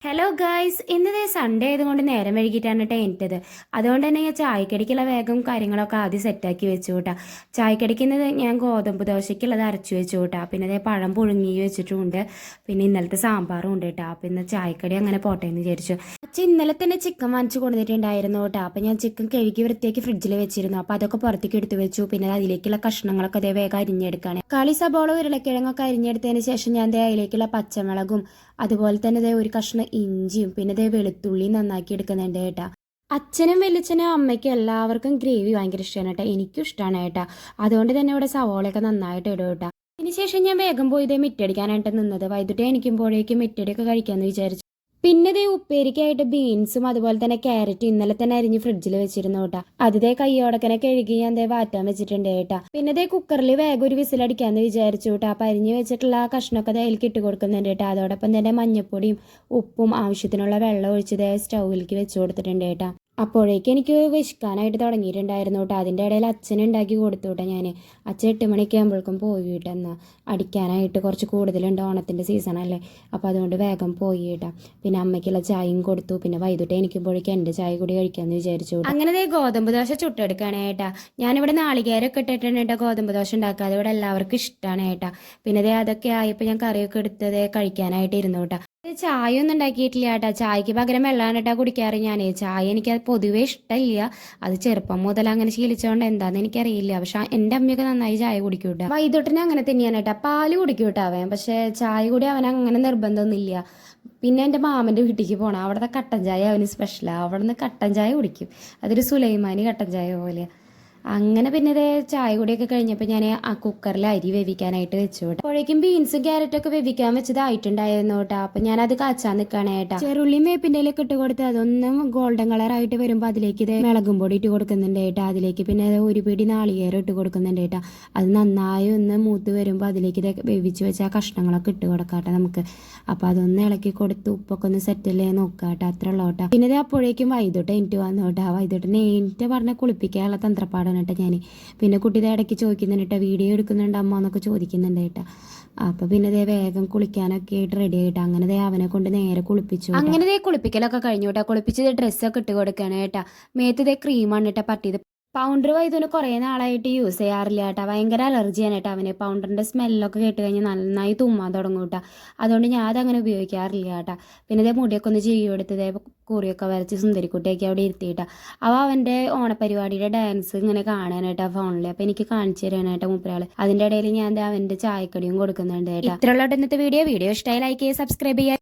Hello guys, ഇന്നത്തെ Sunday ആയതുകൊണ്ട് നേരം വൈകിട്ടാണ് കേട്ടോ എണീറ്റത്. അതുകൊണ്ട് തന്നെ ഞാൻ ചായക്കടിക്കുള്ള വേഗം കാര്യങ്ങളൊക്കെ ആദ്യം സെറ്റാക്കി വെച്ചു കൂട്ടാ. ചായക്കടിക്കുന്നത് ഞാൻ ഗോതമ്പ് ദോശയ്ക്കുള്ളത് അരച്ചു വെച്ചു കൂട്ടാ. പിന്നെ അതേ പഴം പുഴുങ്ങി വെച്ചിട്ടുമുണ്ട്. പിന്നെ ഇന്നലത്തെ സാമ്പാറും ഉണ്ട് കേട്ടോ. അപ്പം ഇന്ന് ചായക്കടി അങ്ങനെ പോട്ടെ എന്ന് വിചാരിച്ചു. അച്ഛൻ ഇന്നലെ തന്നെ ചിക്കൻ വാങ്ങിച്ചു കൊണ്ടുവന്നിട്ടുണ്ടായിരുന്നു കേട്ടോ. അപ്പം ഞാൻ ചിക്കൻ കഴുകി വൃത്തിയാക്കി ഫ്രിഡ്ജിൽ വെച്ചിരുന്നു. അപ്പം അതൊക്കെ പുറത്തേക്ക് എടുത്ത് വെച്ചു. പിന്നെ അതിലേക്കുള്ള കഷ്ണങ്ങളൊക്കെ അതേ വേഗം അരിഞ്ഞെടുക്കുകയാണ്. കളി സബോള ഉരുളക്കിഴങ്ങൊക്കെ അരിഞ്ഞെടുത്തതിന് ശേഷം ഞാൻ അതിലേക്കുള്ള പച്ചമുളകും അതുപോലെ തന്നെ ഒരു കഷ്ണം ഇഞ്ചിയും പിന്നെ വെളുത്തുള്ളിയും നന്നാക്കി എടുക്കുന്നുണ്ട് കേട്ടാ. അച്ഛനും വലിയച്ഛനും അമ്മയ്ക്കും എല്ലാവർക്കും ഗ്രേവി ഭയങ്കര ഇഷ്ടമാണ് കേട്ടോ. എനിക്കും ഇഷ്ടമാണ് കേട്ടാ. അതുകൊണ്ട് തന്നെ ഇവിടെ സവോളയൊക്കെ നന്നായിട്ട് ഇടും കേട്ടാ. അതിനുശേഷം ഞാൻ വേഗം പോയി ഇതേ മിറ്റടിക്കാനായിട്ട് നിന്നത്. വൈകിട്ട് എണിക്കുമ്പോഴേക്കും മിറ്റടിയൊക്കെ കഴിക്കാമെന്ന് വിചാരിച്ചു. പിന്നെ ദേ ഉപ്പേരിക്കായിട്ട് ബീൻസും അതുപോലെ തന്നെ ക്യാരറ്റും ഇന്നലെ തന്നെ അരിഞ്ഞ് ഫ്രിഡ്ജിൽ വെച്ചിരുന്നു കേട്ടാ. അതേ കയ്യോടക്കനെ കഴുകി ഞാൻ ദേ വാറ്റാൻ വെച്ചിട്ടുണ്ട് കേട്ടാ. പിന്നെ ദേ കുക്കറിൽ വേഗം ഒരു വിസിലടിക്കാന്ന് വിചാരിച്ചു കേട്ടാ. അപ്പം അരിഞ്ഞ് വെച്ചിട്ടുള്ള ആ കഷ്ണമൊക്കെ അതിലേക്ക് ഇട്ട് കൊടുക്കുന്നുണ്ട് കേട്ടോ. അതോടൊപ്പം തന്നെ മഞ്ഞപ്പൊടിയും ഉപ്പും ആവശ്യത്തിനുള്ള വെള്ളം ഒഴിച്ച് സ്റ്റൗവിലേക്ക് വെച്ച് കൊടുത്തിട്ടുണ്ട് കേട്ടാ. അപ്പോഴേക്കും എനിക്ക് വിശക്കാനായിട്ട് തുടങ്ങിയിട്ടുണ്ടായിരുന്നു കേട്ടോ. അതിൻ്റെ ഇടയിൽ അച്ഛൻ ഉണ്ടാക്കി കൊടുത്തു കേട്ടോ. ഞാൻ അച്ഛൻ 8 മണിയൊക്കെ ആകുമ്പോഴേക്കും പോയി കേട്ടെന്നാൽ അടിക്കാനായിട്ട് കുറച്ച് കൂടുതലുണ്ട്, ഓണത്തിൻ്റെ സീസണല്ലേ. അപ്പോൾ അതുകൊണ്ട് വേഗം പോയി കേട്ടാ. പിന്നെ അമ്മയ്ക്കുള്ള ചായയും കൊടുത്തു. പിന്നെ വൈകിട്ട് എനിക്കുമ്പോഴേക്കും എൻ്റെ ചായ കൂടി കഴിക്കാമെന്ന് വിചാരിച്ചു. അങ്ങനെ ഗോതമ്പ് ദോശ ചുട്ടെടുക്കുകയാണ് കേട്ടാ. ഞാനിവിടെ നാളികേരമൊക്കെ ഇട്ടിട്ടുണ്ട് കേട്ടോ ഗോതമ്പ് ദോശ ഉണ്ടാക്കുക. അതിവിടെ എല്ലാവർക്കും ഇഷ്ടമാണ് കേട്ടാ. പിന്നെ അതൊക്കെ ആയപ്പോൾ ഞാൻ കറിയൊക്കെ എടുത്തത് കഴിക്കാനായിട്ട് ഇരുന്നു കേട്ടാ. ചായ ഒന്നും ഉണ്ടാക്കിയിട്ടില്ല കേട്ടാ. ചായക്ക് പകരം വെള്ളമാണ് കേട്ടാ കുടിക്കാറ് ഞാൻ. ചായ എനിക്ക് പൊതുവേ ഇഷ്ടമില്ല. അത് ചെറുപ്പം മുതൽ അങ്ങനെ ശീലിച്ചതുകൊണ്ട് എന്താണെന്ന് എനിക്കറിയില്ല. പക്ഷെ എൻ്റെ അമ്മയൊക്കെ നന്നായി ചായ കുടിക്കും കേട്ടോ. വൈകിട്ടോട്ടിന് അങ്ങനെ തന്നെയാണ് കേട്ടാ. പാല് കുടിക്കും കേട്ടോ അവൻ. പക്ഷെ ചായ കൂടി അവൻ അങ്ങനെ നിർബന്ധമൊന്നുമില്ല. പിന്നെ എൻ്റെ മാമൻ്റെ വീട്ടിലേക്ക് പോകണം. അവിടുത്തെ കട്ടൻ ചായ അവന് സ്പെഷ്യലാണ്. അവിടെ നിന്ന് കട്ടൻ ചായ കുടിക്കും. അതൊരു സുലൈമാനി കട്ടൻ ചായ പോലെ. അങ്ങനെ പിന്നെ ചായ കൂടിയൊക്കെ കഴിഞ്ഞപ്പോൾ ഞാൻ ആ കുക്കറിൽ അരി വേവിക്കാനായിട്ട് വെച്ചു കേട്ടോ. അപ്പോഴേക്കും ബീൻസും ക്യാരറ്റൊക്കെ വേവിക്കാൻ വെച്ചതായിട്ടുണ്ടായിരുന്നു കേട്ടോ. അപ്പം ഞാനത് കാച്ചാൻ നിൽക്കുകയാണ് കേട്ടോ. ചെറുള്ളിയും വേപ്പിൻ്റെ ഇലയൊക്കെ ഇട്ട് കൊടുത്ത് അതൊന്നും ഗോൾഡൻ കളറായിട്ട് വരുമ്പോൾ അതിലേക്ക് മുളകും പൊടി ഇട്ട് കൊടുക്കുന്നുണ്ട് കേട്ടോ. അതിലേക്ക് പിന്നെ ഒരു പിടി നാളികേരം ഇട്ട് കൊടുക്കുന്നുണ്ട് കേട്ടോ. അത് നന്നായി ഒന്ന് മൂത്ത് വരുമ്പോൾ അതിലേക്ക് വേവിച്ച് വെച്ച ആ കഷ്ണങ്ങളൊക്കെ ഇട്ട് കൊടുക്കാം കേട്ടോ നമുക്ക്. അപ്പോൾ അതൊന്ന് ഇളക്കി കൊടുത്ത് ഉപ്പൊക്കെ ഒന്ന് സെറ്റിലേ നോക്കാം കേട്ടോ. അത്ര ഉള്ളൂ കേട്ടോ. പിന്നെ അപ്പോഴേക്കും വൈകിട്ട് എനിക്ക് വന്നു കേട്ടോ. വൈകിട്ട് എനിക്ക് പറഞ്ഞ കുളിപ്പിക്കാനുള്ള തന്ത്രപ്പാടാണ് കേട്ടോ ഞാൻ. പിന്നെ കുട്ടിയുടെ ഇടയ്ക്ക് ചോദിക്കുന്നുണ്ട് കേട്ടോ, വീഡിയോ എടുക്കുന്നുണ്ട് അമ്മ എന്നൊക്കെ ചോദിക്കുന്നുണ്ട് കേട്ടോ. അപ്പോൾ പിന്നെ വേഗം കുളിക്കാനൊക്കെ ആയിട്ട് റെഡി ആയിട്ട് അങ്ങനെ അവനെ കൊണ്ട് നേരെ കുളിപ്പിച്ചു. അങ്ങനെ കുളിപ്പിക്കലൊക്കെ കഴിഞ്ഞു കേട്ടോ. കുളിപ്പിച്ച് ഡ്രസ്സൊക്കെ ഇട്ട് കൊടുക്കുകയാണ് കേട്ടോ. മേത്ത് ക്രീമാണ് കേട്ടോ പറ്റിയത്. പൗഡർ വൈദ്യുവിന് കുറേ നാളായിട്ട് യൂസ് ചെയ്യാറില്ല കേട്ടോ. ഭയങ്കര അലർജിയാണ് കേട്ടോ അവന്. പൗഡറിൻ്റെ സ്മെല്ലൊക്കെ കേട്ട് കഴിഞ്ഞാൽ നന്നായി തുമ്മാൻ തുടങ്ങും കേട്ടോ. അതുകൊണ്ട് ഞാൻ അതങ്ങനെ ഉപയോഗിക്കാറില്ല കേട്ടോ. പിന്നെ മുടിയൊക്കെ ഒന്ന് ചെയ്യെടുത്ത് കുറിയൊക്കെ വരച്ച് സുന്ദരിക്കുട്ടിയൊക്കെ അവിടെ ഇരുത്തിയിട്ടാ. അവൻ്റെ ഓണപരിപാടിയുടെ ഡാൻസ് ഇങ്ങനെ കാണാനായിട്ടാ ഫോണിൽ. അപ്പോൾ എനിക്ക് കാണിച്ചു തരാനായിട്ട് മൂപ്പരാൾ. അതിൻ്റെ ഇടയിൽ ഞാൻ അവൻ്റെ ചായക്കടിയും കൊടുക്കുന്നുണ്ട് കേട്ടോ. ഇത്രയുള്ള ഇന്നത്തെ വീഡിയോ ഇഷ്ടമായി ലൈക്ക് ചെയ്യുക, സബ്സ്ക്രൈബ് ചെയ്യുക.